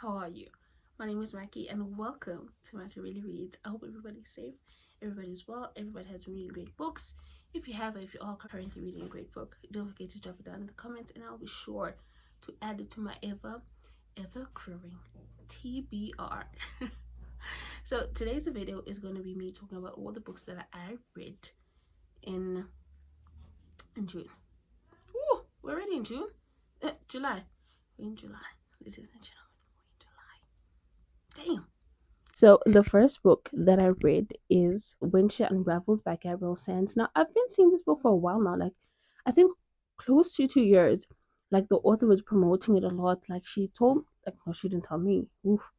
How are you? My name is Mackie and welcome to Mackie Really Reads. I hope everybody's safe, everybody's well, everybody has been reading great books. If you have, or if you are currently reading a great book, don't forget to drop it down in the comments and I'll be sure to add it to my ever growing TBR. So today's video is going to be me talking about all the books that I read in June. Ooh, we're already in June? July. We're in July, ladies and gentlemen. We're in July. Damn. So the first book that I read is When She Unravels by Gabrielle Sands. Now I've been seeing this book for a while now, like I think close to 2 years. Like the author was promoting it a lot. Like she told, like no, she didn't tell me. Oof.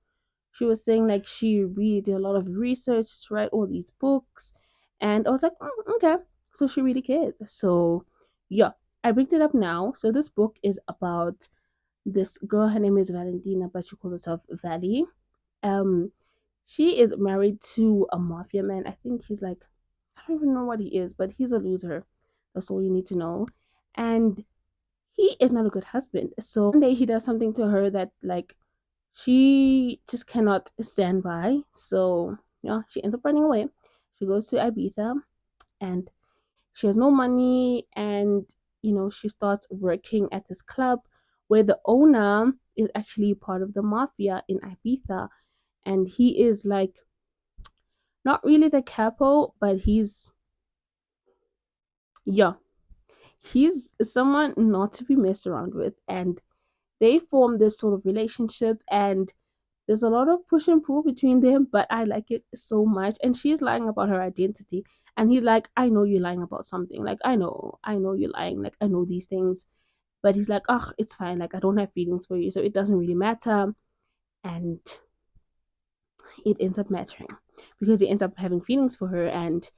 She was saying like she really did a lot of research to write all these books, and I was like, okay, so she really cared. So yeah, I picked it up now. So this book is about this girl. Her name is Valentina, but she calls herself Valley. Um, she is married to a mafia man. I think he's like, I don't even know what he is, but he's a loser. That's all you need to know. And he is not a good husband. So one day he does something to her that like she just cannot stand by. So, she ends up running away. She goes to Ibiza and she has no money and she starts working at this club where the owner is actually part of the mafia in Ibiza, and he is like not really the capo, but yeah, he's someone not to be messed around with. And they form this sort of relationship, and there's a lot of push and pull between them, but I like it so much. And she's lying about her identity, and he's like, I know you're lying about something. Like, I know you're lying. Like, I know these things. But he's like, oh, it's fine. Like, I don't have feelings for you, so it doesn't really matter. And it ends up mattering because he ends up having feelings for her, and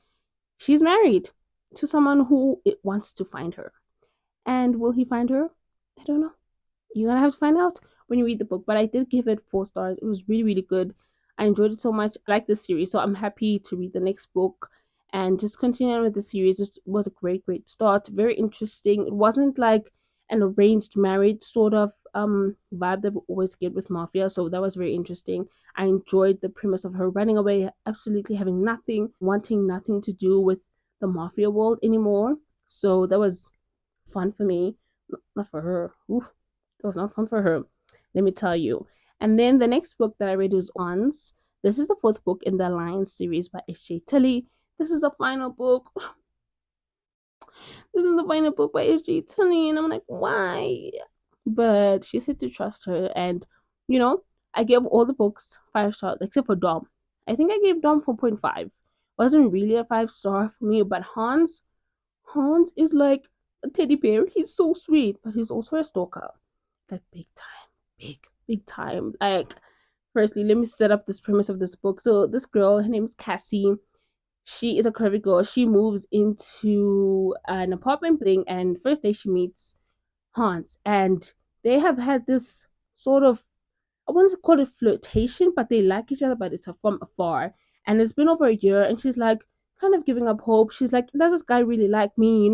she's married to someone who it wants to find her. And will he find her? I don't know. You're gonna have to find out when you read the book. But I did give it 4 stars. It was really, really good. I enjoyed it so much. I like this series, so I'm happy to read the next book and just continue on with the series. It was a great, great start. Very interesting. It wasn't like an arranged marriage sort of vibe that we always get with Mafia. So that was very interesting. I enjoyed the premise of her running away, absolutely having nothing, wanting nothing to do with the Mafia world anymore. So that was fun for me. Not for her. Oof, it was not fun for her, let me tell you. And then the next book that I read was Ons. This is the fourth book in the Alliance series by H.J. Tilly. This is the final book. This is the final book by H.J. Tilly, and I'm like, why? But she said to trust her, and you know, I gave all the books 5 stars except for Dom. I think I gave Dom 4.5. Wasn't really a 5 star for me, but Hans is like a teddy bear. He's so sweet, but he's also a stalker. Like big time. Big time. Like, firstly, let me set up this premise of this book. So this girl, her name is Cassie. She is a curvy girl. She moves into an apartment building, and first day she meets Hans, and they have had this sort of, I want to call it flirtation, but they like each other, but it's from afar. And it's been over a year, and she's like kind of giving up hope. She's like, does this guy really like me?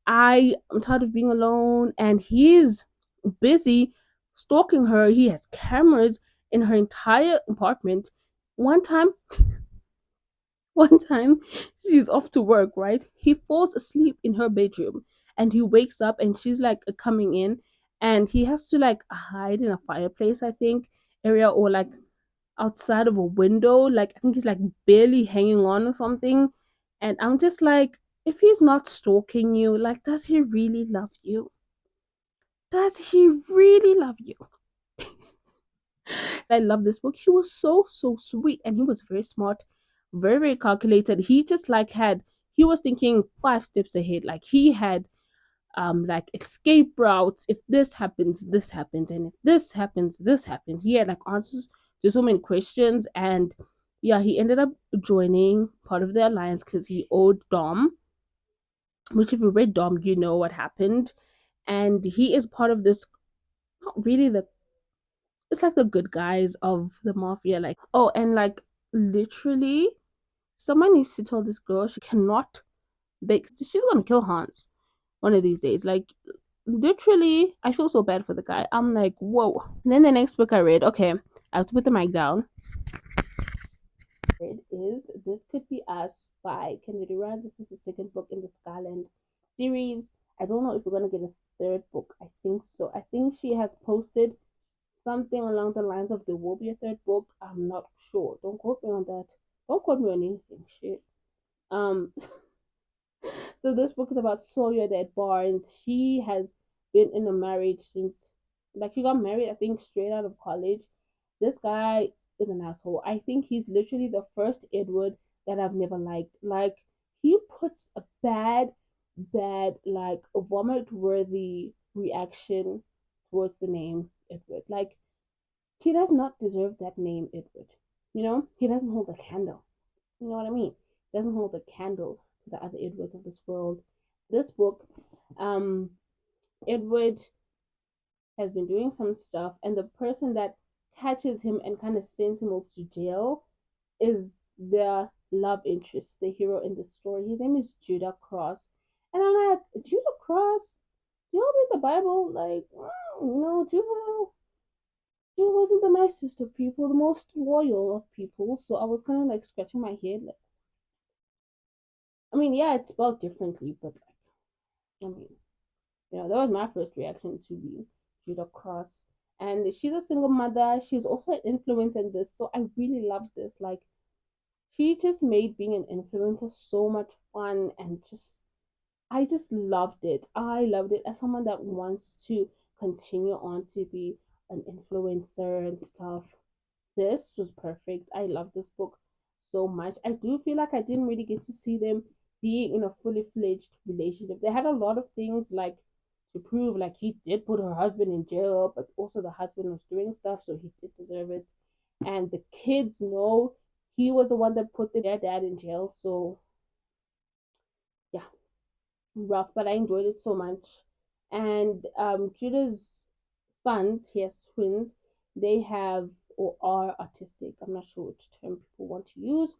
I am tired of being alone, and he's busy stalking her. He has cameras in her entire apartment. One time, one time, she's off to work, right? He falls asleep in her bedroom, and he wakes up, and she's like coming in, and he has to like hide in a fireplace, I think, area, or like outside of a window. Like I think he's like barely hanging on or something. And I'm just like, if he's not stalking you, like, does he really love you? Does he really love you? I love this book. He was so, so sweet, and he was very smart, very, very calculated. He just like he was thinking 5 steps ahead. Like he had like escape routes. If this happens, and if this happens, this happens. He had like answers to so many questions. And yeah, he ended up joining part of the alliance because he owed Dom, which if you read Dom, you know what happened. And he is part of this, not really the, it's like the good guys of the mafia. Like, oh, and like literally someone needs to tell this girl she cannot bake, she's gonna kill Hans one of these days. Like, literally, I feel so bad for the guy. I'm like, whoa. And then the next book I read, okay, I have to put the mic down. It is This Could Be Us by Kennedy Rand. This is the second book in the Skyland series. I don't know if we're gonna get a third book. I think so. I think she has posted something along the lines of there will be a third book. I'm not sure. Don't quote me on that. Don't quote me on anything. Shit. Um, so this book is about Sawyer that Barnes. She has been in a marriage since, like, she got married, I think, straight out of college. This guy is an asshole. I think he's literally the first Edward that I've never liked. Like, he puts a bad, like a vomit worthy reaction towards the name Edward. Like, he does not deserve that name, Edward. He doesn't hold a candle. You know what I mean? He doesn't hold a candle to the other Edwards of this world. This book, um, Edward has been doing some stuff, and the person that catches him and kind of sends him off to jail is the love interest, the hero in the story. His name is Judah Cross. And I'm like, Judah Cross? Do you read the Bible? Like, Judah wasn't the nicest of people, the most loyal of people. So I was kind of like scratching my head. Like, I mean, yeah, it's spelled differently, but I mean, that was my first reaction to be Judah Cross. And she's a single mother. She's also an influencer in this. So I really love this. Like, she just made being an influencer so much fun and I just loved it. I loved it as someone that wants to continue on to be an influencer and stuff. This was perfect. I love this book so much. I do feel like I didn't really get to see them being in a fully fledged relationship. They had a lot of things like to prove, like he did put her husband in jail, but also the husband was doing stuff, so he did deserve it. And the kids know he was the one that put their dad in jail. So yeah, rough, but I enjoyed it so much. And Judah's sons, he has twins, they have or are autistic. I'm not sure which term people want to use.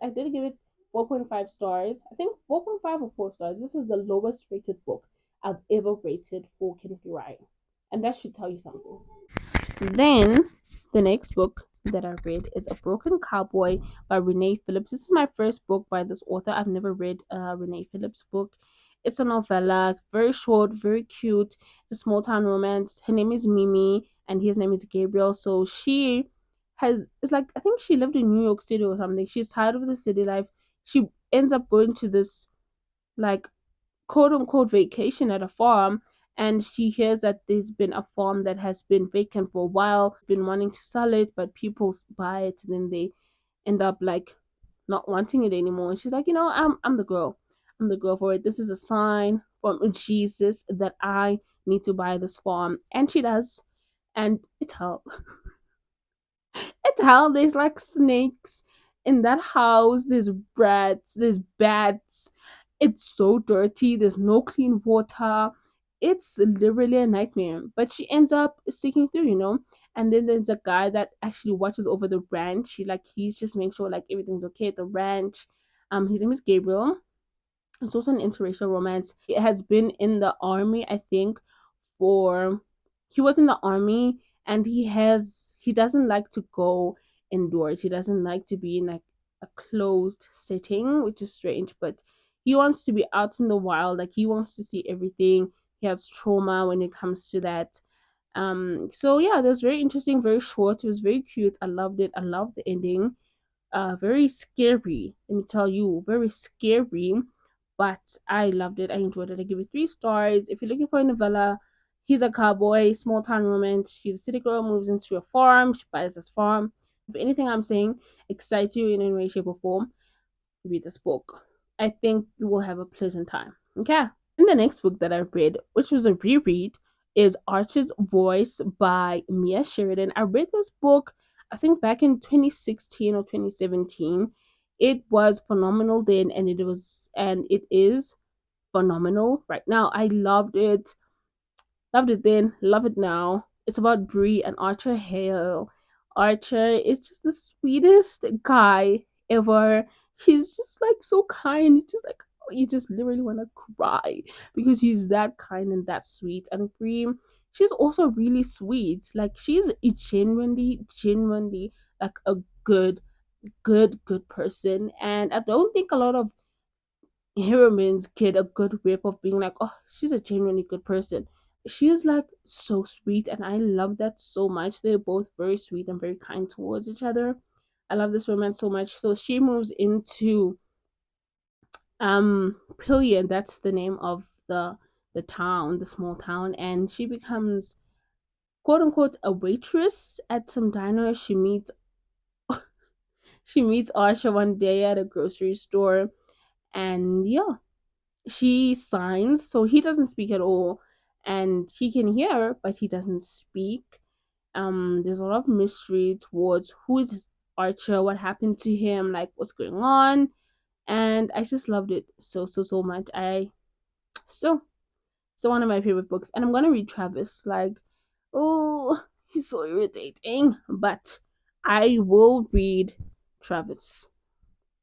I did give it 4.5 stars. I think 4.5 or 4 stars. This is the lowest rated book I've ever rated for Kennedy Ryan. And that should tell you something. Then the next book that I read is A Broken Cowboy by Renee Phillips. This is my first book by this author. I've never read a Renee Phillips book. It's a novella, very short, very cute. It's a small town romance. Her name is Mimi and his name is Gabriel. So she it's like, I think she lived in New York City or something. She's tired of the city life. She ends up going to this, like, quote unquote vacation at a farm, and she hears that there's been a farm that has been vacant for a while, been wanting to sell it, but people buy it and then they end up like not wanting it anymore. And she's like, I'm the girl. I'm the girl for it. This is a sign from Jesus that I need to buy this farm. And she does. And it's hell. It's hell. There's like snakes in that house. There's rats. There's bats. It's so dirty. There's no clean water. It's literally a nightmare. But she ends up sticking through. And then there's a guy that actually watches over the ranch. He's just making sure like everything's okay at the ranch. His name is Gabriel. It's also an interracial romance. It has been in the army, I think, for he was in the army, and he doesn't like to go indoors. He doesn't like to be in like a closed setting, which is strange, but he wants to be out in the wild. Like, he wants to see everything. He has trauma when it comes to that. So yeah, that's very interesting, very short. It was very cute. I loved it. I loved the ending. Very scary, let me tell you, very scary, but I loved it. I enjoyed it. I give it 3 stars. If you're looking for a novella, he's a cowboy, small town romance. She's a city girl, moves into a farm, she buys this farm. If anything I'm saying excites you in any way, shape, or form, read this book. I think you will have a pleasant time. Okay. And the next book that I read, which was a reread, is Archer's Voice by Mia Sheridan. I read this book, I think, back in 2016 or 2017. It was phenomenal then, and it is phenomenal right now. I loved it. Loved it then, love it now. It's about Bree and Archer Hale. Archer is just the sweetest guy ever. He's just like so kind. He's just like, you just literally want to cry because he's that kind and that sweet. And Brie, she's also really sweet. Like she's a genuinely like a good person. And I don't think a lot of heroines get a good rip of being like, oh, she's a genuinely good person. She is like so sweet, and I love that so much. They're both very sweet and very kind towards each other. I love this romance so much. So she moves into Pillion, that's the name of the town, the small town, and she becomes quote unquote a waitress at some diner. She meets Arsha one day at a grocery store, and yeah, she signs, so he doesn't speak at all, and he can hear but he doesn't speak. There's a lot of mystery towards who is Archer, what happened to him, like what's going on. And I just loved it so much. I still still one of my favorite books, and I'm gonna read Travis. Like, oh, he's so irritating, but I will read Travis.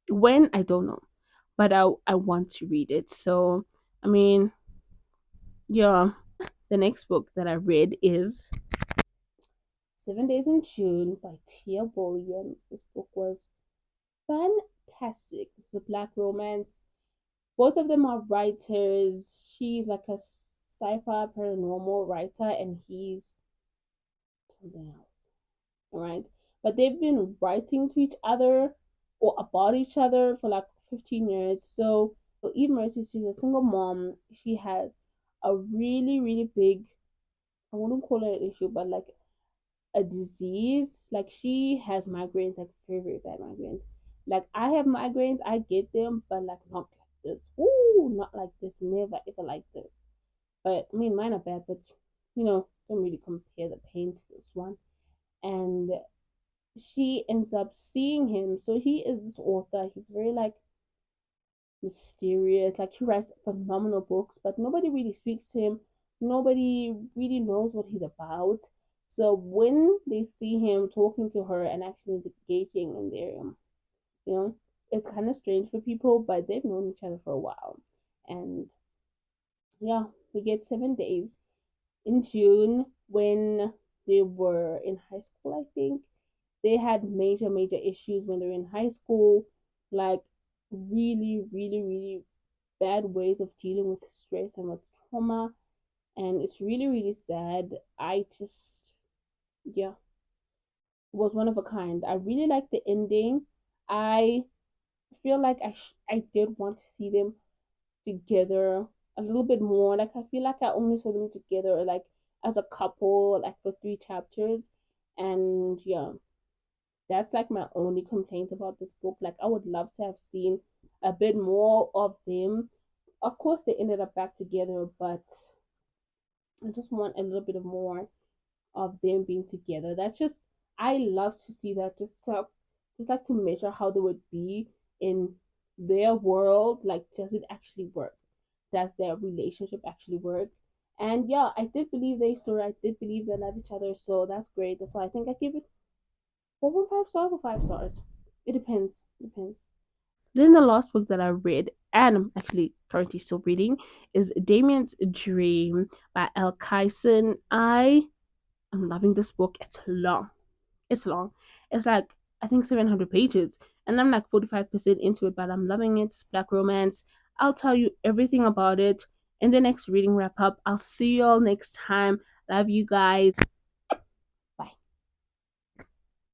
When, I don't know, but I want to read it. So I mean, yeah. The next book that I read is 7 Days in June by Tia Williams. This book was fantastic. This is a black romance. Both of them are writers. She's like a sci-fi paranormal writer, and he's something else. All right, but they've been writing to each other or about each other for like 15 years. So Eve Mercy, she's a single mom. She has a really big, I wouldn't call it an issue, but like a disease. Like she has migraines, like very bad migraines. Like I have migraines, I get them, but like not like this. Ooh, not like this. Never ever like this. But I mean, mine are bad, but don't really compare the pain to this one. And she ends up seeing him. So he is this author. He's very like mysterious. Like he writes phenomenal books, but nobody really speaks to him. Nobody really knows what he's about. So when they see him talking to her and actually engaging in their, you know, it's kind of strange for people, but they've known each other for a while. And yeah, we get 7 days in June when they were in high school, I think. They had major issues when they were in high school, like really bad ways of dealing with stress and with trauma, and it's really sad. I just, yeah, was one of a kind. I really like the ending. I feel like I did want to see them together a little bit more. Like I feel like I only saw them together like as a couple like for 3 chapters. And yeah, that's like my only complaint about this book. Like I would love to have seen a bit more of them. Of course they ended up back together, but I just want a little bit of more of them being together. That's just, I love to see that, just like to measure how they would be in their world. Like, does it actually work? Does their relationship actually work? And yeah, I did believe their story. I did believe they love each other. So that's great. That's why I think I give it 4.5 stars or 5 stars. It depends. Depends. Then the last book that I read, and I'm actually currently still reading, is Damien's Dream by Elle Kayson. I'm loving this book. It's long. It's long. It's like I think 700 pages, and I'm like 45% into it, but I'm loving it. It's black romance. I'll tell you everything about it in the next reading wrap up. I'll see you all next time. Love you guys.